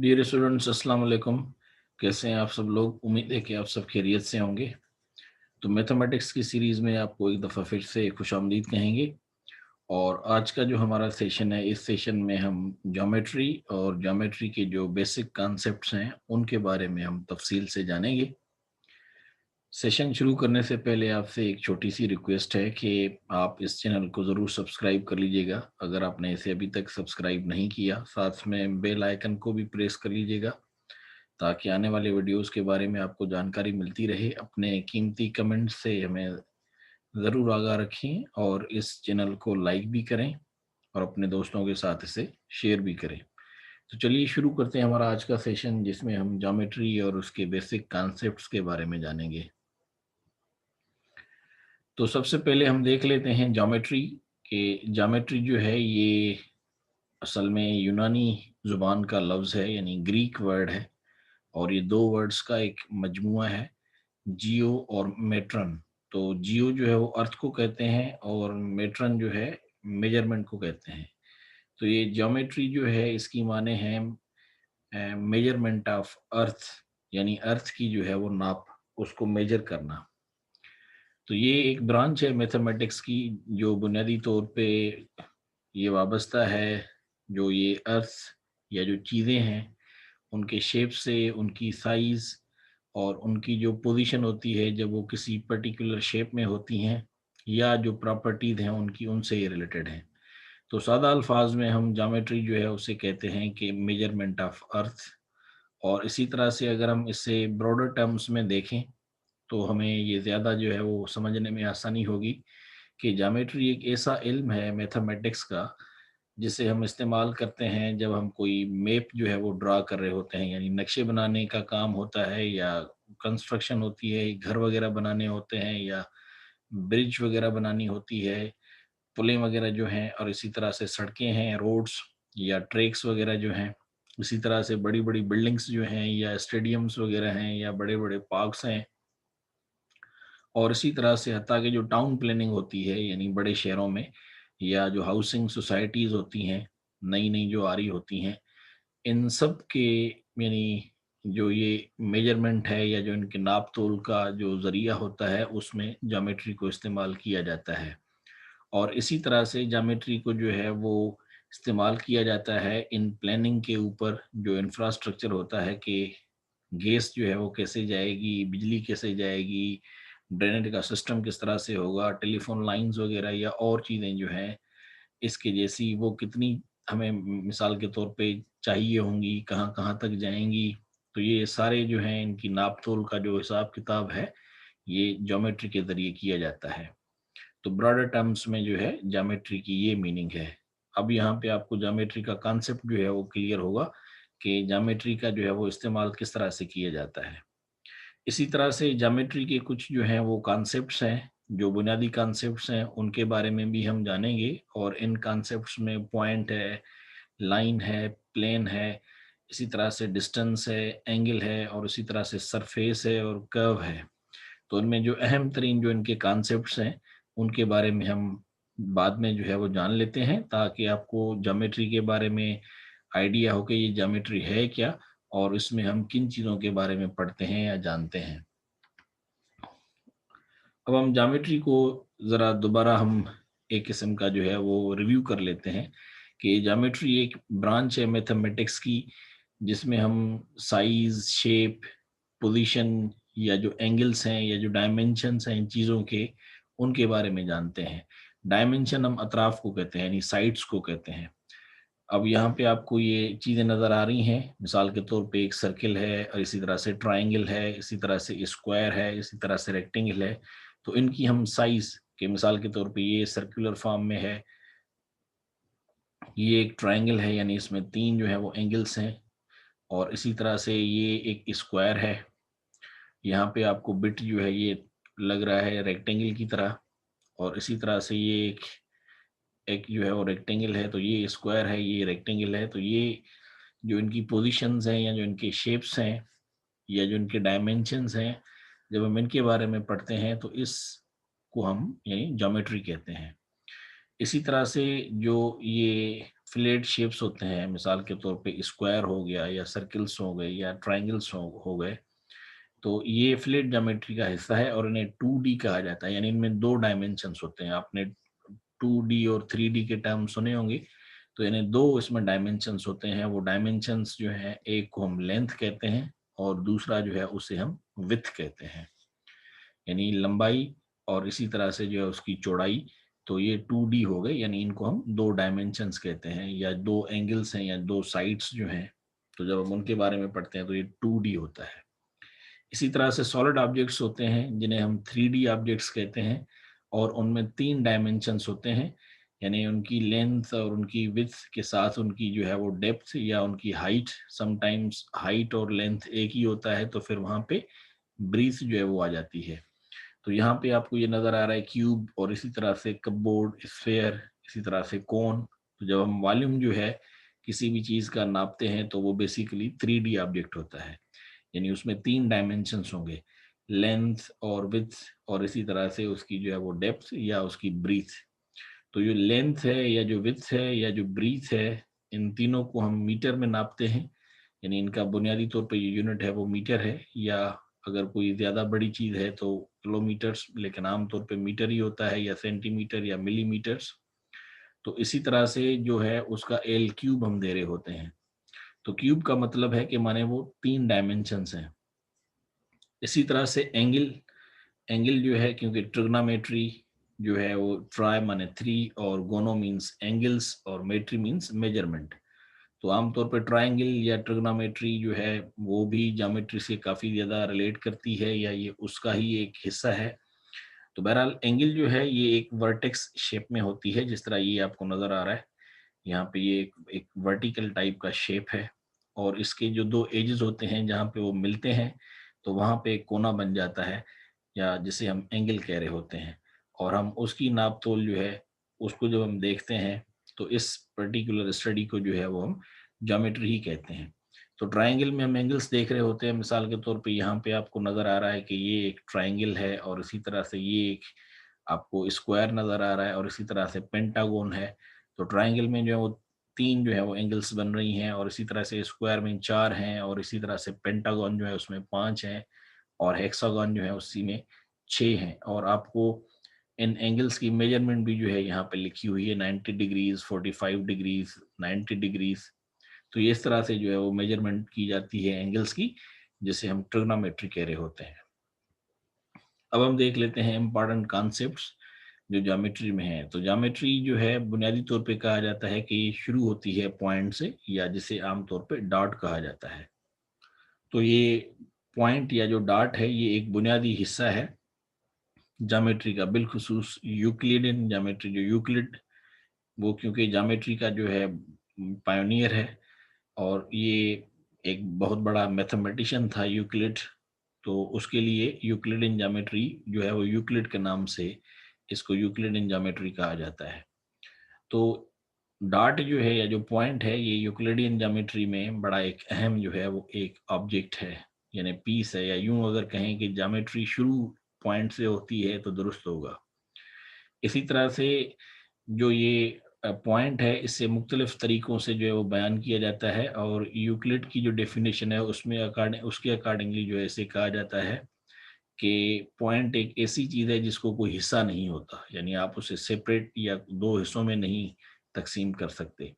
Dear students, अस्सलाम वालेकुम। कैसे हैं आप सब लोग? उम्मीद है कि आप सब खैरियत से होंगे। तो मैथमेटिक्स की सीरीज़ में आपको एक दफ़ा फिर से खुशामदीद कहेंगे। और आज का जो हमारा सेशन है, इस सेशन में हम ज्योमेट्री और ज्योमेट्री के जो बेसिक कॉन्सेप्ट्स हैं उनके बारे में हम तफसील से जानेंगे। सेशन शुरू करने से पहले आपसे एक छोटी सी रिक्वेस्ट है कि आप इस चैनल को ज़रूर सब्सक्राइब कर लीजिएगा अगर आपने इसे अभी तक सब्सक्राइब नहीं किया। साथ में बेल आइकन को भी प्रेस कर लीजिएगा ताकि आने वाले वीडियोस के बारे में आपको जानकारी मिलती रहे। अपने कीमती कमेंट से हमें ज़रूर आगाह रखें और इस चैनल को लाइक भी करें और अपने दोस्तों के साथ इसे शेयर भी करें। तो चलिए शुरू करते हैं हमारा आज का सेशन, जिसमें हम ज्योमेट्री और उसके बेसिक कॉन्सेप्ट्स के बारे में जानेंगे। तो सबसे पहले हम देख लेते हैं ज्योमेट्री के। ज्योमेट्री जो है ये असल में यूनानी ज़ुबान का लफ्ज़ है, यानी ग्रीक वर्ड है। और ये दो वर्ड्स का एक मजमुआ है, जियो और मेट्रन। तो जियो जो है वो अर्थ को कहते हैं और मेट्रन जो है मेजरमेंट को कहते हैं। तो ये ज्योमेट्री जो है इसकी माने हैं मेजरमेंट ऑफ अर्थ, यानी अर्थ की जो है वो नाप, उसको मेजर करना। तो ये एक ब्रांच है मैथमेटिक्स की जो बुनियादी तौर पे ये वाबस्ता है, जो ये अर्थ या जो चीज़ें हैं उनके शेप से, उनकी साइज़ और उनकी जो पोजीशन होती है जब वो किसी पर्टिकुलर शेप में होती हैं, या जो प्रॉपर्टीज़ हैं उनकी, उनसे ये रिलेटेड हैं। तो सादा अल्फाज में हम ज्योमेट्री जो है उसे कहते हैं कि मेजरमेंट ऑफ अर्थ। और इसी तरह से अगर हम इसे ब्रॉडर टर्म्स में देखें तो हमें ये ज़्यादा जो है वो समझने में आसानी होगी कि ज्योमेट्री एक ऐसा इल्म है मैथमेटिक्स का जिसे हम इस्तेमाल करते हैं जब हम कोई मैप जो है वो ड्रा कर रहे होते हैं, यानी नक्शे बनाने का काम होता है, या कंस्ट्रक्शन होती है, घर वगैरह बनाने होते हैं, या ब्रिज वगैरह बनानी होती है, पुलें वगैरह जो हैं, और इसी तरह से सड़कें हैं, रोड्स या ट्रैक्स वगैरह जो हैं। इसी तरह से बड़ी बड़ी बिल्डिंग्स जो हैं या स्टेडियम्स वगैरह हैं या बड़े बड़े पार्क्स हैं। और इसी तरह से हत्ता कि जो टाउन प्लानिंग होती है, यानी बड़े शहरों में, या जो हाउसिंग सोसाइटीज़ होती हैं, नई-नई जो आ रही होती हैं, इन सब के यानी जो ये मेजरमेंट है या जो इनके नाप-तोल का जो ज़रिया होता है, उसमें ज्योमेट्री को इस्तेमाल किया जाता है। और इसी तरह से ज्योमेट्री को जो है वो इस्तेमाल किया जाता है इन प्लानिंग के ऊपर, जो इंफ्रास्ट्रक्चर होता है कि गैस जो है वो कैसे जाएगी, बिजली कैसे जाएगी, ड्रेनेज का सिस्टम किस तरह से होगा, टेलीफोन लाइन्स वगैरह या और चीज़ें जो हैं इसके जैसी वो कितनी हमें मिसाल के तौर पे चाहिए होंगी, कहाँ-कहाँ तक जाएँगी। तो ये सारे जो हैं इनकी नाप-तोल का जो हिसाब-किताब है, ये ज्योमेट्री के ज़रिए किया जाता है। तो ब्रॉडर टर्म्स में जो है ज्योमेट्री की ये मीनिंग है। अब यहाँ पे आपको ज्योमेट्री का कॉन्सेप्ट जो है वो क्लियर होगा कि ज्योमेट्री का जो है वो इस्तेमाल किस तरह से किया जाता है। इसी तरह से ज्योमेट्री के कुछ जो हैं वो कॉन्सेप्ट्स हैं, जो बुनियादी कॉन्सेप्ट्स हैं उनके बारे में भी हम जानेंगे। और इन कॉन्सेप्ट्स में पॉइंट है, लाइन है, प्लेन है, इसी तरह से डिस्टेंस है, एंगल है, और इसी तरह से सरफेस है और कर्व है। तो इनमें जो अहम तरीन जो इनके कॉन्सेप्ट्स हैं, उनके बारे में हम बाद में जो है वो जान लेते हैं, ताकि आपको ज्योमेट्री के बारे में आइडिया हो कि ये ज्योमेट्री है क्या और इसमें हम किन चीज़ों के बारे में पढ़ते हैं या जानते हैं। अब हम ज्योमेट्री को ज़रा दोबारा हम एक किस्म का जो है वो रिव्यू कर लेते हैं कि ज्योमेट्री एक ब्रांच है मैथमेटिक्स की, जिसमें हम साइज़, शेप, पोजीशन या जो एंगल्स हैं या जो डायमेंशंस हैं इन चीज़ों के, उनके बारे में जानते हैं। डायमेंशन हम अतराफ को कहते हैं, यानी साइड्स को कहते हैं। अब यहाँ पे आपको ये चीज़ें नज़र आ रही हैं, मिसाल के तौर पे एक सर्किल है और इसी तरह से ट्रायंगल है, इसी तरह से स्क्वायर है, इसी तरह से रेक्टेंगल है। तो इनकी हम साइज़ के मिसाल के तौर पे ये सर्कुलर फॉर्म में है, ये एक ट्रायंगल है, यानी इसमें 3 जो है वो एंगल्स हैं। और इसी तरह से ये एक स्क्वायर है, यहाँ पे आपको बिट जो है ये लग रहा है रेक्टेंगल की तरह। और इसी तरह से ये एक एक जो है वो रेक्टेंगल है, तो ये स्क्वायर है, ये रेक्टेंगल है। तो ये जो इनकी पोजीशंस हैं या जो इनके शेप्स हैं या जो इनके डायमेंशंस हैं, जब हम इनके बारे में पढ़ते हैं तो इसको हम यानी ज्योमेट्री कहते हैं। इसी तरह से जो ये फ्लैट शेप्स होते हैं, मिसाल के तौर पे स्क्वायर हो गया या सर्कल्स हो गए या ट्रायंगल्स हो गए, तो ये फ्लैट ज्योमेट्री का हिस्सा है और इन्हें 2D कहा जाता है, यानी इनमें 2 डायमेंशंस होते हैं। आपने 2D और 3D के टर्म सुने होंगे, तो यानी 2 इसमें डायमेंशंस होते हैं। वो डायमेंशंस जो हैं, एक को हम लेंथ कहते हैं और दूसरा जो है उसे हम विड्थ कहते हैं, यानी लंबाई और इसी तरह से जो है उसकी चौड़ाई। तो ये 2D हो गए, यानी इनको हम 2 डायमेंशंस कहते हैं, या 2 एंगल्स हैं या 2 साइड्स जो हैं। तो जब हम उनके बारे में पढ़ते हैं तो ये 2D होता है। इसी तरह से सॉलिड ऑब्जेक्ट्स होते हैं जिन्हें हम 3D ऑब्जेक्ट्स कहते हैं, और उनमें 3 डायमेंशंस होते हैं, यानी उनकी लेंथ और उनकी विड्थ के साथ उनकी जो है वो डेप्थ या उनकी हाइट। समटाइम्स हाइट और लेंथ एक ही होता है, तो फिर वहां पे ब्रीथ जो है वो आ जाती है। तो यहाँ पे आपको ये नजर आ रहा है क्यूब, और इसी तरह से कपबोर्ड, स्फेयर, इसी तरह से कोन। तो जब हम वॉल्यूम जो है किसी भी चीज का नापते हैं तो वो बेसिकली 3D ऑब्जेक्ट होता है, यानी उसमें 3 डायमेंशंस होंगे, लेंथ और विड्थ, और इसी तरह से उसकी जो है वो डेप्थ या उसकी ब्रीथ। तो जो लेंथ है या जो विड्थ है या जो ब्रीथ है, इन तीनों को हम मीटर में नापते हैं, यानी इनका बुनियादी तौर पे ये यूनिट है वो मीटर है, या अगर कोई ज्यादा बड़ी चीज है तो किलोमीटर्स, लेकिन आमतौर पे मीटर ही होता है, या सेंटीमीटर या मिलीमीटर्स। तो इसी तरह से जो है उसका एल क्यूब हम दे रहे होते हैं। तो क्यूब का मतलब है कि माने वो 3 डायमेंशंस हैं। इसी तरह से एंगल, एंगल जो है, क्योंकि ट्रिग्नोमेट्री जो है वो ट्राई माने 3 और गोनो मीन्स एंगल्स और मेट्री मीन्स मेजरमेंट। तो आमतौर पर ट्रायंगल या ट्रिग्नोमेट्री जो है वो भी ज्योमेट्री से काफ़ी ज़्यादा रिलेट करती है, या ये उसका ही एक हिस्सा है। तो बहरहाल एंगल जो है ये एक वर्टेक्स शेप में होती है, जिस तरह ये आपको नज़र आ रहा है। यहाँ पे ये एक वर्टिकल टाइप का शेप है, और इसके जो 2 एजेस होते हैं जहाँ पे वो मिलते हैं, तो वहाँ पे एक कोना बन जाता है, या जिसे हम एंगल कह रहे होते हैं। और हम उसकी नाप तोल जो है उसको जब हम देखते हैं, तो इस पर्टिकुलर स्टडी को जो है वो हम ज्योमेट्री ही कहते हैं। तो ट्रायंगल में हम एंगल्स देख रहे होते हैं, मिसाल के तौर पे यहाँ पे आपको नजर आ रहा है कि ये एक ट्रायंगल है, और इसी तरह से ये एक आपको स्क्वायर नजर आ रहा है, और इसी तरह से पेंटागोन है। तो ट्रायंगल में जो है वो 3 जो है वो एंगल्स बन रही हैं, और इसी तरह से स्क्वायर में 4 हैं, और इसी तरह से पेंटागन जो है उसमें 5 हैं, और हेक्सागन जो है उसी में 6 हैं। और आपको इन एंगल्स की मेजरमेंट भी जो है यहाँ पे लिखी हुई है, 90 डिग्रीज, 45 डिग्रीज, 90 डिग्रीज। तो ये इस तरह से जो है वो मेजरमेंट की जाती है एंगल्स की, जिसे हम ट्रिग्नोमेट्री कह रहे होते हैं। अब हम देख लेते हैं इंपॉर्टेंट कॉन्सेप्ट्स जो ज्योमेट्री में है। तो ज्योमेट्री जो है बुनियादी तौर पे कहा जाता है कि ये शुरू होती है पॉइंट से, या जिसे आमतौर पे डॉट कहा जाता है। तो ये पॉइंट या जो डॉट है ये एक बुनियादी हिस्सा है ज्योमेट्री का, बिलखुसूस यूक्लिडियन ज्योमेट्री। जो यूक्लिड, वो क्योंकि ज्योमेट्री का जो है पायोनियर है, और ये एक बहुत बड़ा मैथमेटिशियन था यूक्लिड। तो उसके लिए यूक्लिडियन ज्योमेट्री जो है वो यूक्लिड के नाम से इसको यूक्लिडियन ज्योमेट्री कहा जाता है। तो डॉट जो है या जो पॉइंट है ये यूक्लिडियन ज्योमेट्री में बड़ा एक अहम जो है वो एक ऑब्जेक्ट है, यानी पीस है, या यूं अगर कहें कि ज्योमेट्री शुरू पॉइंट से होती है तो दुरुस्त होगा। इसी तरह से जो ये पॉइंट है इससे मुख्तलिफ तरीकों से जो है वो बयान किया जाता है, और यूक्लिड की जो डेफिनेशन है उसमें उसके अकॉर्डिंगली जो है इसे कहा जाता है कि पॉइंट एक ऐसी चीज है जिसको कोई हिस्सा नहीं होता, यानी आप उसे सेपरेट या 2 हिस्सों में नहीं तकसीम कर सकते।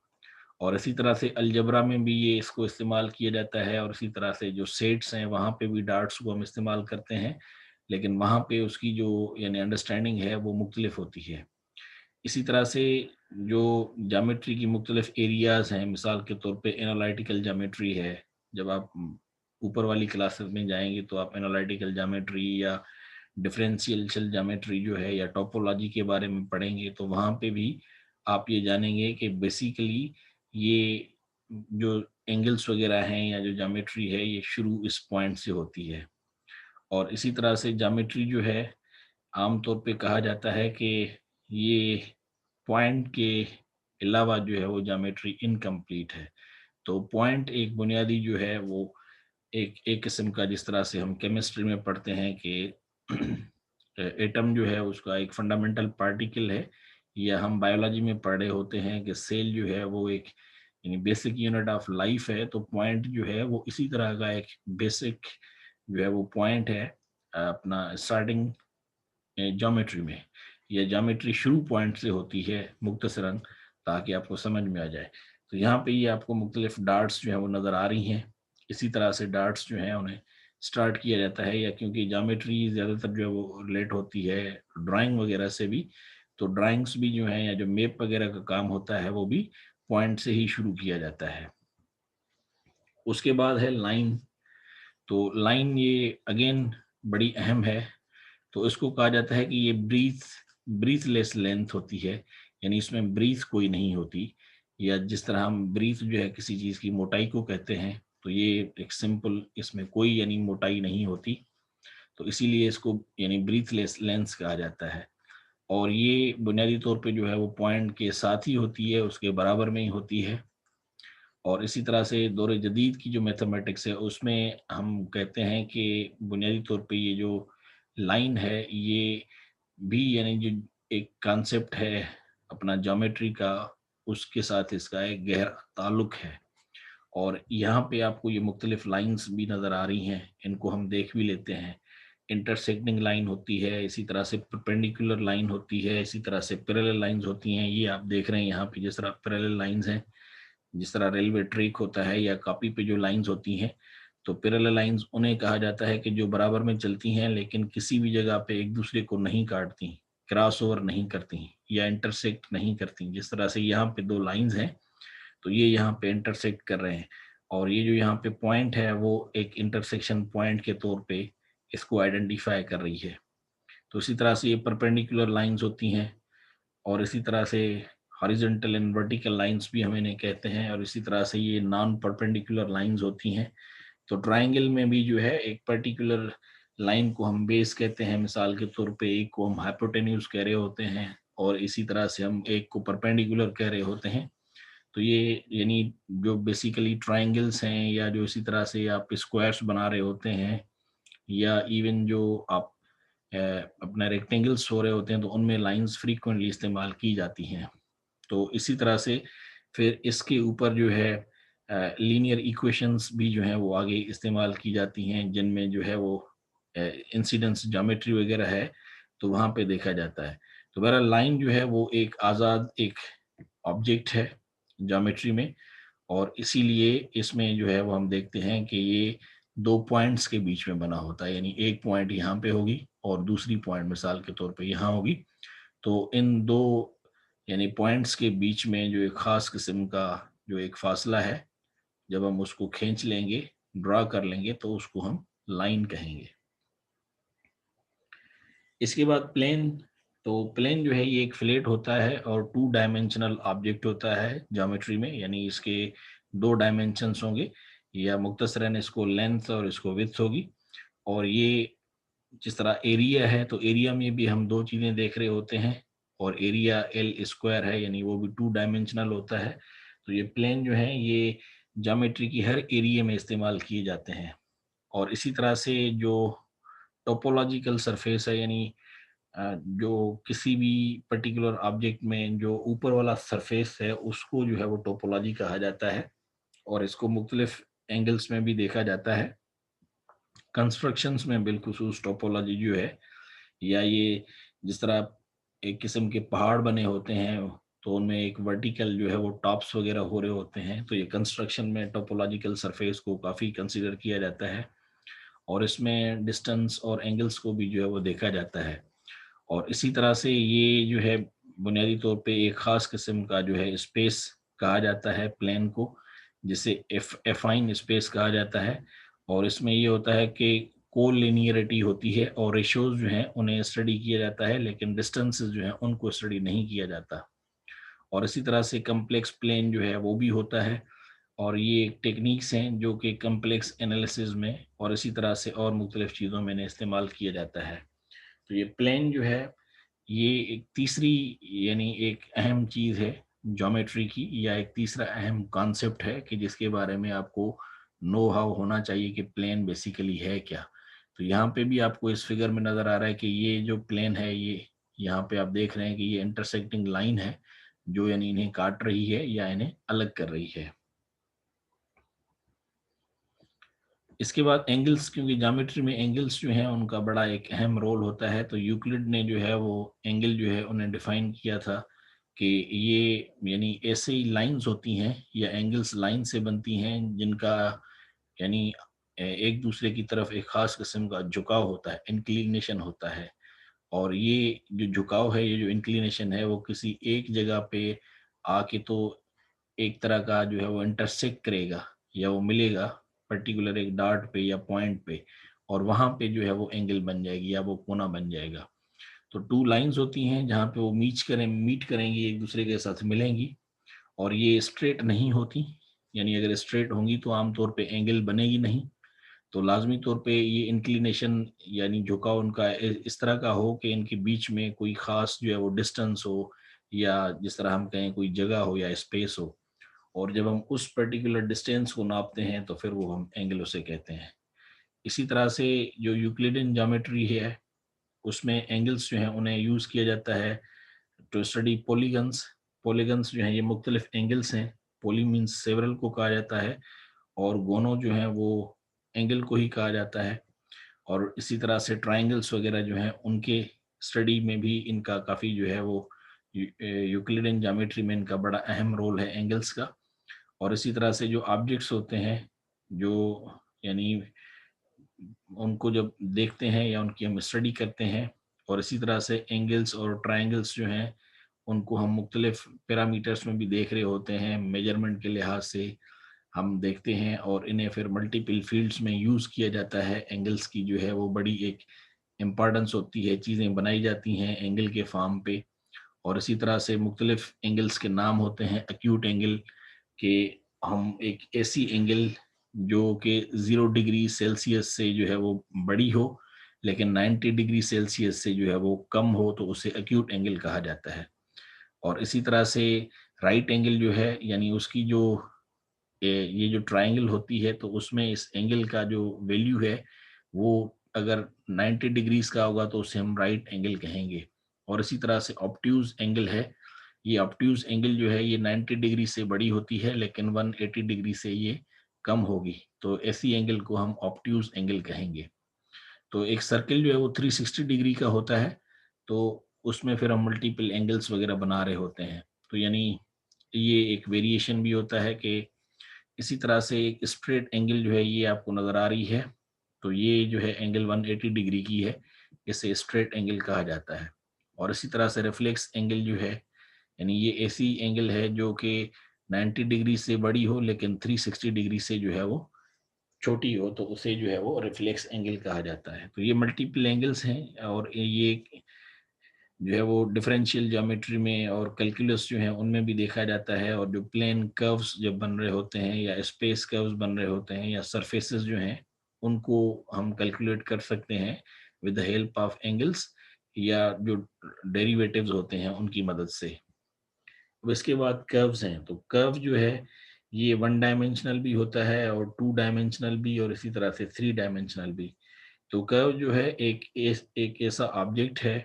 और इसी तरह से अलजबरा में भी ये इसको इस्तेमाल किया जाता है, और इसी तरह से जो सेट्स हैं वहाँ पे भी डार्ट्स को हम इस्तेमाल करते हैं, लेकिन वहाँ पे उसकी जो यानी अंडरस्टैंडिंग है वो मुख्तलिफ होती है। इसी तरह से जो ज्योमेट्री की मुख्तलिफ एरियाज हैं, मिसाल के तौर पे एनालिटिकल ज्योमेट्री है। जब आप ऊपर वाली क्लासेस में जाएंगे तो आप एनालिटिकल ज्योमेट्री या डिफरेंशियल ज्योमेट्री जो है या टोपोलॉजी के बारे में पढ़ेंगे, तो वहाँ पे भी आप ये जानेंगे कि बेसिकली ये जो एंगल्स वगैरह हैं या जो ज्योमेट्री है ये शुरू इस पॉइंट से होती है। और इसी तरह से ज्योमेट्री जो है आमतौर पे कहा जाता है कि ये पॉइंट के अलावा जो है वो ज्योमेट्री इनकम्प्लीट है। तो पॉइंट एक बुनियादी जो है वो एक किस्म का, जिस तरह से हम केमिस्ट्री में पढ़ते हैं कि एटम जो है उसका एक फंडामेंटल पार्टिकल है, या हम बायोलॉजी में पढ़ रहे होते हैं कि सेल जो है वो एक यानी बेसिक यूनिट ऑफ लाइफ है, तो पॉइंट जो है वो इसी तरह का एक बेसिक जो है वो पॉइंट है अपना स्टार्टिंग ज्योमेट्री में। यह ज्योमेट्री शुरू पॉइंट से होती है मुख्तसरन, ताकि आपको समझ में आ जाए। तो यहाँ पे ये आपको मुख्तलिफ डार्ट्स जो है वो नज़र आ रही हैं। इसी तरह से डार्ट्स जो हैं उन्हें स्टार्ट किया जाता है, या क्योंकि ज्योमेट्री ज़्यादातर जो है वो रिलेट होती है ड्राइंग वगैरह से भी, तो ड्राइंग्स भी जो है या जो मेप वगैरह का काम होता है वो भी पॉइंट से ही शुरू किया जाता है। उसके बाद है लाइन। तो लाइन ये अगेन बड़ी अहम है। तो इसको कहा जाता है कि ये ब्रीथलेस लेंथ होती है, यानी इसमें ब्रीथ कोई नहीं होती। या जिस तरह हम ब्रीथ जो है किसी चीज़ की मोटाई को कहते हैं, तो ये एक सिंपल, इसमें कोई यानी मोटाई नहीं होती, तो इसीलिए इसको यानी ब्रीथलेस लेंस कहा जाता है। और ये बुनियादी तौर पे जो है वो पॉइंट के साथ ही होती है, उसके बराबर में ही होती है। और इसी तरह से दौर जदीद की जो मैथमेटिक्स है उसमें हम कहते हैं कि बुनियादी तौर पे ये जो लाइन है ये भी यानी जो एक कॉन्सेप्ट है अपना ज्योमेट्री का, उसके साथ इसका एक गहरा ताल्लुक है। और यहाँ पे आपको ये मुख्तलिफ लाइंस भी नज़र आ रही हैं, इनको हम देख भी लेते हैं। इंटरसेक्टिंग लाइन होती है, इसी तरह से परपेंडिकुलर लाइन होती है, इसी तरह से पैरेलल लाइंस होती हैं। ये आप देख रहे हैं यहाँ पे जिस तरह पैरेलल लाइंस हैं, जिस तरह रेलवे ट्रैक होता है या कॉपी पे जो लाइंस होती हैं, तो पैरेलल लाइंस उन्हें कहा जाता है कि जो बराबर में चलती हैं लेकिन किसी भी जगह पे एक दूसरे को नहीं काटती, क्रॉस ओवर नहीं करती या इंटरसेक्ट नहीं करती। जिस तरह से यहाँ पे दो लाइंस हैं, तो ये यहाँ पे इंटरसेक्ट कर रहे हैं, और ये जो यहाँ पे पॉइंट है वो एक इंटरसेक्शन पॉइंट के तौर पे इसको आइडेंटिफाई कर रही है। तो इसी तरह से ये परपेंडिकुलर लाइंस होती हैं, और इसी तरह से हॉरिजॉन्टल एंड वर्टिकल लाइंस भी हम इन्हें कहते हैं, और इसी तरह से ये नॉन परपेंडिकुलर लाइंस होती हैं। तो ट्राइंगल में भी जो है एक पर्टिकुलर लाइन को हम बेस कहते हैं, मिसाल के तौर पे एक को हम हाइपोटेन्यूज कह रहे होते हैं, और इसी तरह से हम एक को परपेंडिकुलर कह रहे होते हैं। तो ये यानी जो बेसिकली ट्राइंगल्स हैं, या जो इसी तरह से आप स्क्वायर्स बना रहे होते हैं, या इवन जो आप अपना रेक्टेंगल्स हो रहे होते हैं, तो उनमें लाइंस फ्रीक्वेंटली इस्तेमाल की जाती हैं। तो इसी तरह से फिर इसके ऊपर जो है लीनियर इक्वेशंस भी जो है वो आगे इस्तेमाल की जाती हैं, जिनमें जो है वो इंसिडेंस ज्योमेट्री वगैरह है, तो वहाँ पे देखा जाता है। तो बहरहाल लाइन जो है वो एक आज़ाद एक ऑब्जेक्ट है ज्योमेट्री में, और इसीलिए इसमें जो है वो हम देखते हैं कि ये दो पॉइंट्स के बीच में बना होता है, यानी एक पॉइंट यहाँ पे होगी और दूसरी पॉइंट मिसाल के तौर पे यहाँ होगी। तो इन दो यानी पॉइंट्स के बीच में जो एक खास किस्म का जो एक फासला है, जब हम उसको खींच लेंगे, ड्रा कर लेंगे, तो उसको हम लाइन कहेंगे। इसके बाद प्लेन। तो प्लेन जो है ये एक फ्लैट होता है और टू डायमेंशनल ऑब्जेक्ट होता है ज्योमेट्री में, यानी इसके दो डायमेंशंस होंगे, या मुख्तसरन इसको लेंथ और इसको विड्थ होगी। और ये जिस तरह एरिया है, तो एरिया में भी हम दो चीज़ें देख रहे होते हैं, और एरिया एल स्क्वायर है, यानी वो भी टू डायमेंशनल होता है। तो ये प्लेन जो है ये ज्योमेट्री की हर एरिया में इस्तेमाल किए जाते हैं। और इसी तरह से जो टोपोलॉजिकल सरफेस है, यानी जो किसी भी पर्टिकुलर ऑब्जेक्ट में जो ऊपर वाला सरफेस है उसको जो है वो टोपोलॉजी कहा जाता है, और इसको मुख्तलिफ एंगल्स में भी देखा जाता है। कंस्ट्रक्शंस में बिलखुसूस टोपोलॉजी जो है, या ये जिस तरह एक किस्म के पहाड़ बने होते हैं, तो उनमें एक वर्टिकल जो है वो टॉप्स वगैरह हो रहे होते हैं, तो ये कंस्ट्रक्शन में टोपोलॉजिकल सरफेस को काफ़ी कंसीडर किया जाता है, और इसमें डिस्टेंस और एंगल्स को भी जो है वो देखा जाता है। और इसी तरह से ये जो है बुनियादी तौर पे एक ख़ास किस्म का जो है स्पेस कहा जाता है प्लेन को, जिसे एफाइन स्पेस कहा जाता है। और इसमें ये होता है कि कोलिनियरिटी होती है, और रेशियोज जो हैं उन्हें स्टडी किया जाता है, लेकिन डिस्टेंसेस जो हैं उनको स्टडी नहीं किया जाता। और इसी तरह से कम्प्लेक्स प्लेन जो है वो भी होता है, और ये टेक्निक्स हैं जो कि कम्प्लेक्स एनालिसिस में और इसी तरह से और मुख्तलिफ चीज़ों में इन्हें इस्तेमाल किया जाता है। तो ये प्लेन जो है ये एक तीसरी यानी एक अहम चीज़ है ज्योमेट्री की, या एक तीसरा अहम कॉन्सेप्ट है कि जिसके बारे में आपको नो हाउ होना चाहिए कि प्लेन बेसिकली है क्या। तो यहाँ पे भी आपको इस फिगर में नज़र आ रहा है कि ये जो प्लेन है यहाँ पे आप देख रहे हैं कि ये इंटरसेक्टिंग लाइन है जो यानी इन्हें काट रही है या इन्हें अलग कर रही है। इसके बाद एंगल्स, क्योंकि ज्योमेट्री में एंगल्स जो हैं उनका बड़ा एक अहम रोल होता है, तो यूक्लिड ने जो है वो एंगल जो है उन्हें डिफाइन किया था कि ये यानी ऐसे ही लाइंस होती हैं या एंगल्स लाइन से बनती हैं जिनका यानी एक दूसरे की तरफ एक खास किस्म का झुकाव होता है, इंक्लिनेशन होता है। और ये जो झुकाव है, ये जो इंक्लिनेशन है, वो किसी एक जगह पे आके तो एक तरह का जो है वो इंटरसेक्ट करेगा या वो मिलेगा पर्टिकुलर एक डार्ट पे या पॉइंट पे, और वहां पे जो है वो एंगल बन जाएगी या वो कोना बन जाएगा। तो टू लाइंस होती हैं जहाँ पे वो मीट करेंगी, एक दूसरे के साथ मिलेंगी, और ये स्ट्रेट नहीं होती। यानी अगर स्ट्रेट होंगी तो आमतौर पे एंगल बनेगी नहीं। तो लाजमी तौर पे ये इंक्लिनेशन यानी झुकाव उनका इस तरह का हो कि इनके बीच में कोई खास जो है वो डिस्टेंस हो, या जिस तरह हम कहें कोई जगह हो या स्पेस हो, और जब हम उस पर्टिकुलर डिस्टेंस को नापते हैं तो फिर वो हम एंगल उसे कहते हैं। इसी तरह से जो यूक्लिडियन ज्योमेट्री है उसमें एंगल्स जो हैं उन्हें यूज़ किया जाता है टू स्टडी पॉलीगन्स। पॉलीगन्स जो हैं ये मुख्तलिफ एंगल्स हैं। पॉली मीन्स सेवरल को कहा जाता है, और गोनो जो है वो एंगल को ही कहा जाता है। और इसी तरह से ट्राइंगल्स वगैरह जो हैं उनके स्टडी में भी इनका काफ़ी जो है वो यूक्लिडियन ज्योमेट्री में इनका बड़ा अहम रोल है एंगल्स का। और इसी तरह से जो ऑब्जेक्ट्स होते हैं, जो यानी उनको जब देखते हैं या उनकी हम स्टडी करते हैं, और इसी तरह से एंगल्स और ट्राइंगल्स जो हैं उनको हम मुख्तलिफ पैरामीटर्स में भी देख रहे होते हैं, मेजरमेंट के लिहाज से हम देखते हैं, और इन्हें फिर मल्टीपल फील्ड्स में यूज़ किया जाता है। एंगल्स की जो है वो बड़ी एक इम्पॉर्टेंस होती है, चीज़ें बनाई जाती हैं एंगल के फॉर्म पे। और इसी तरह से मुख्तलिफ एंगल्स के नाम होते हैं। एक्यूट एंगल के हम एक ऐसी एंगल जो कि 0 डिग्री सेल्सियस से जो है वो बड़ी हो, लेकिन 90 डिग्री सेल्सियस से जो है वो कम हो, तो उसे एक्यूट एंगल कहा जाता है। और इसी तरह से राइट एंगल जो है यानी उसकी जो ये जो ट्रायंगल होती है, तो उसमें इस एंगल का जो वैल्यू है वो अगर 90 डिग्रीज का होगा तो उसे हम राइट एंगल कहेंगे। और इसी तरह से ऑब्ट्यूज एंगल है। ये ऑब्ट्यूज एंगल जो है ये 90 डिग्री से बड़ी होती है, लेकिन 180 डिग्री से ये कम होगी, तो ऐसी एंगल को हम ऑब्ट्यूज एंगल कहेंगे। तो एक सर्किल जो है वो 360 डिग्री का होता है, तो उसमें फिर हम मल्टीपल एंगल्स वगैरह बना रहे होते हैं। तो यानी ये एक वेरिएशन भी होता है कि इसी तरह से एक स्ट्रेट एंगल जो है ये आपको नजर आ रही है, तो ये जो है एंगल 180 डिग्री की है, इसे स्ट्रेट एंगल कहा जाता है। और इसी तरह से रिफ्लेक्स एंगल जो है, यानी ये ऐसी एंगल है जो कि 90 डिग्री से बड़ी हो लेकिन 360 डिग्री से जो है वो छोटी हो, तो उसे जो है वो रिफ्लेक्स एंगल कहा जाता है। तो ये मल्टीपल एंगल्स हैं, और ये जो है वो डिफरेंशियल ज्योमेट्री में और कैलकुलस जो है उनमें भी देखा जाता है। और जो प्लेन कर्व्स जब बन रहे होते हैं या स्पेस कर्व्स बन रहे होते हैं या सरफेसेस जो हैं उनको हम कैलकुलेट कर सकते हैं with the help of angles, या जो डेरिवेटिव्स होते हैं उनकी मदद से। अब इसके बाद कर्व्स हैं, तो कर्व जो है ये 1 डायमेंशनल भी होता है और 2 डायमेंशनल भी, और इसी तरह से 3 डायमेंशनल भी। तो कर्व जो है एक ऐसा ऑब्जेक्ट है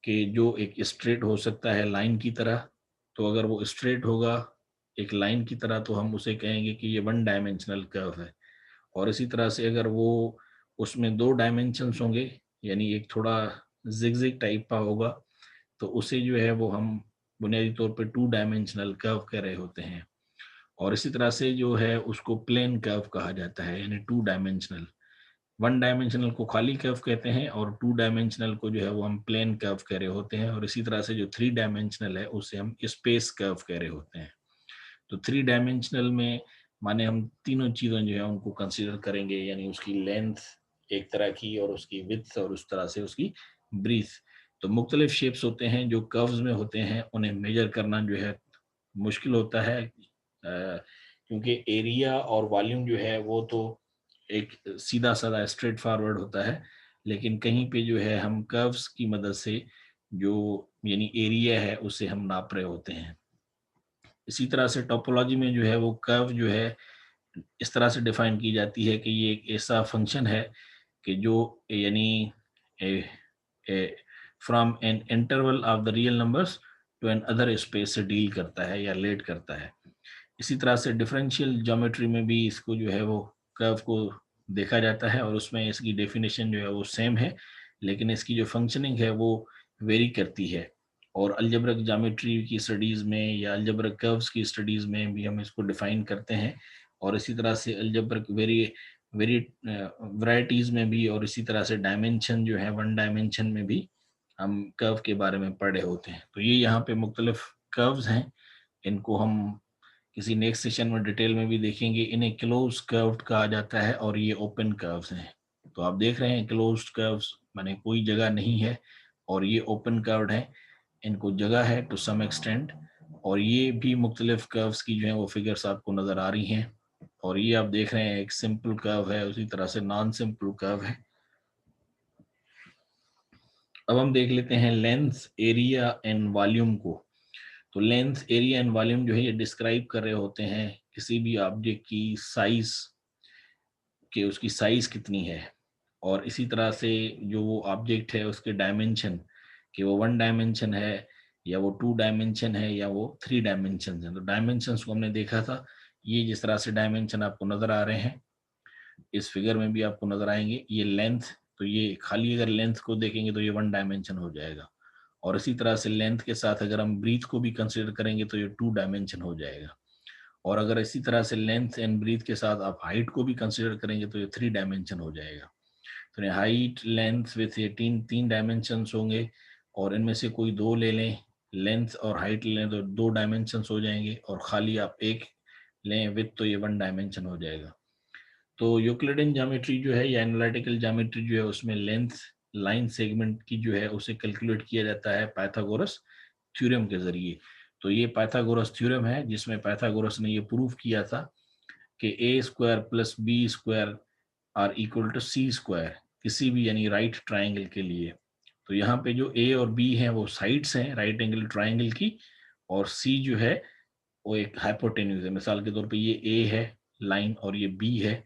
कि जो एक स्ट्रेट हो सकता है लाइन की तरह। तो अगर वो स्ट्रेट होगा एक लाइन की तरह तो हम उसे कहेंगे कि ये 1 डायमेंशनल कर्व है। और इसी तरह से अगर वो उसमें 2 डायमेंशंस होंगे, यानी एक थोड़ा जिगजिग टाइप का होगा, तो उसे जो है वो हम बुनियादी तौर पे 2 डायमेंशनल कर्व कह रहे होते हैं। और इसी तरह से जो है उसको प्लेन कर्व कहा जाता है, यानी 2 डायमेंशनल। 1 डायमेंशनल को खाली कर्व कहते हैं, और 2 डायमेंशनल को जो है वो हम प्लेन कर्व कह रहे होते हैं। और इसी तरह से जो 3 डायमेंशनल है उसे हम स्पेस कर्व कह रहे होते हैं। तो 3 डायमेंशनल में माने हम तीनों चीज़ें जो है उनको कंसिडर करेंगे, यानी उसकी लेंथ एक तरह की, और उसकी विड्थ, और उस तरह से उसकी ब्रीथ। तो मुख्तलिफ शेप्स होते हैं जो कर्व्स में होते हैं, उन्हें मेजर करना जो है मुश्किल होता है, क्योंकि एरिया और वॉल्यूम जो है वो तो एक सीधा साधा स्ट्रेट फॉरवर्ड होता है, लेकिन कहीं पे जो है हम कर्व्स की मदद से जो यानी एरिया है उसे हम नाप रहे होते हैं। इसी तरह से टोपोलॉजी में जो है वो कर्व जो है इस तरह से डिफाइन की जाती है कि ये एक ऐसा फंक्शन है कि जो यानी from an interval of the real numbers to an other space से डील करता है या रिलेट करता है। इसी तरह से डिफरेंशियल ज्योमेट्री में भी इसको जो है वो कर्व को देखा जाता है और उसमें इसकी डेफिनेशन जो है वो सेम है, लेकिन इसकी जो फंक्शनिंग है वो वेरी करती है। और अलजेब्रिक ज्योमेट्री की स्टडीज़ में या अलजेब्रिक कर्व्स की स्टडीज़ में भी हम इसको डिफाइन करते हैं। और इसी तरह से अलजेब्रिक वेरी वेरी वैरायटीज़ में भी, और इसी तरह से डायमेंशन जो है वन डायमेंशन में भी हम कर्व के बारे में पढ़े होते हैं। तो ये यहाँ पे मुख्तलिफ कर्व्स हैं, इनको हम किसी नेक्स्ट सेशन में डिटेल में भी देखेंगे। इन्हें क्लोज कर्व्ड कहा जाता है और ये ओपन कर्व्स हैं। तो आप देख रहे हैं क्लोज्ड कर्व्स माने कोई जगह नहीं है, और ये ओपन कर्व्ड है, इनको जगह है टू सम एक्सटेंट। और ये भी मुख्तलिफ कर्व्स की जो है वो फिगर्स आपको नजर आ रही हैं। और ये आप देख रहे हैं एक सिंपल कर्व है, उसी तरह से नॉन सिंपल कर्व है। अब हम देख लेते हैं लेंथ, एरिया एंड वॉल्यूम को। तो लेंथ, एरिया एंड वॉल्यूम जो है ये डिस्क्राइब कर रहे होते हैं किसी भी ऑब्जेक्ट की साइज के, उसकी साइज कितनी है। और इसी तरह से जो वो ऑब्जेक्ट है उसके डायमेंशन, कि वो वन डायमेंशन है या वो टू डायमेंशन है या वो थ्री डायमेंशन है। तो डायमेंशंस को हमने देखा था, ये जिस तरह से डायमेंशन आपको नजर आ रहे हैं इस फिगर में भी आपको नजर आएंगे। ये लेंथ, तो ये खाली अगर लेंथ को देखेंगे तो ये वन डायमेंशन हो जाएगा। और इसी तरह से लेंथ के साथ अगर हम ब्रीथ को भी कंसिडर करेंगे तो ये टू डायमेंशन हो जाएगा। और अगर इसी तरह से लेंथ एंड ब्रीथ के साथ आप हाइट को भी कंसिडर करेंगे तो ये थ्री डायमेंशन हो जाएगा। तो हाइट लेंथ विथ ये तीन डायमेंशन होंगे, और इनमें से कोई दो ले लें, लेंथ और हाइट ले लें तो दो डायमेंशन हो जाएंगे, और खाली आप एक लें विथ तो ये वन डायमेंशन हो जाएगा। तो यूक्लिडियन ज्योमेट्री जो है या एनालिटिकल ज्योमेट्री जो है उसमें लेंथ लाइन सेगमेंट की जो है उसे कैलकुलेट किया जाता है पाइथागोरस थ्योरम के जरिए। तो ये पाइथागोरस थ्योरम है जिसमें पाइथागोरस ने ये प्रूव किया था कि A square plus B square are equal to C square, किसी भी यानी राइट ट्राइंगल के लिए। तो यहाँ पे जो ए और बी हैं वो साइड्स हैं राइट एंगल ट्राइंगल की, और सी जो है वो एक हाइपोटेन्यूज है। मिसाल के तौर पे ये ए है लाइन और ये बी है।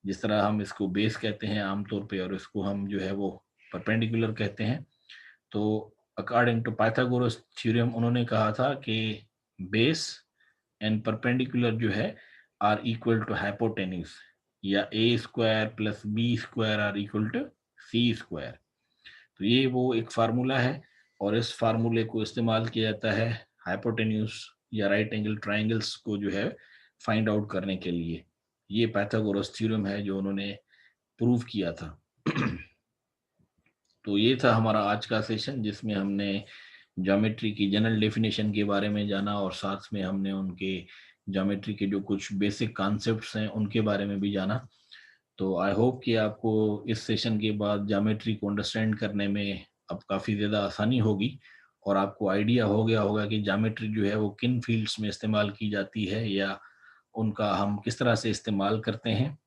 जिस तरह हम इसको बेस कहते हैं आमतौर पे, और इसको हम जो है वो परपेंडिकुलर कहते हैं। तो अकॉर्डिंग टू पाइथागोरस थ्योरम उन्होंने कहा था कि बेस एंड परपेंडिकुलर जो है आर इक्वल टू हाइपोटेन्यूज, या A square plus B square are equal to C square. तो ये वो एक फार्मूला है, और इस फार्मूले को इस्तेमाल किया जाता है हाइपोटेन्यूज या राइट एंगल ट्राइंगल्स को जो है फाइंड आउट करने के लिए। ये पाइथागोरस थ्योरम है जो उन्होंने प्रूव किया था। तो ये था हमारा आज का सेशन जिसमें हमने ज्योमेट्री की जनरल डेफिनेशन के बारे में जाना, और साथ में हमने उनके ज्योमेट्री के जो कुछ बेसिक कॉन्सेप्ट्स हैं उनके बारे में भी जाना। तो आई होप कि आपको इस सेशन के बाद ज्योमेट्री को अंडरस्टैंड करने में अब काफ़ी ज़्यादा आसानी होगी, और आपको आइडिया हो गया होगा कि ज्योमेट्री जो है वो किन फील्ड्स में इस्तेमाल की जाती है या उनका हम किस तरह से इस्तेमाल करते हैं।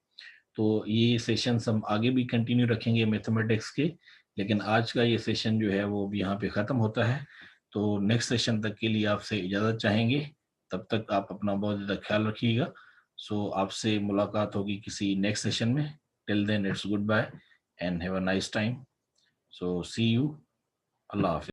तो ये सेशंस हम आगे भी कंटिन्यू रखेंगे मैथमेटिक्स के, लेकिन आज का ये सेशन जो है वो यहाँ पे ख़त्म होता है। तो नेक्स्ट सेशन तक के लिए आपसे इजाज़त चाहेंगे। तब तक आप अपना बहुत ज़्यादा ख्याल रखिएगा। सो आपसे मुलाकात होगी किसी नेक्स्ट सेशन में। Till then it's good bye and have a nice time. So see you. अल्लाह हाफिज़।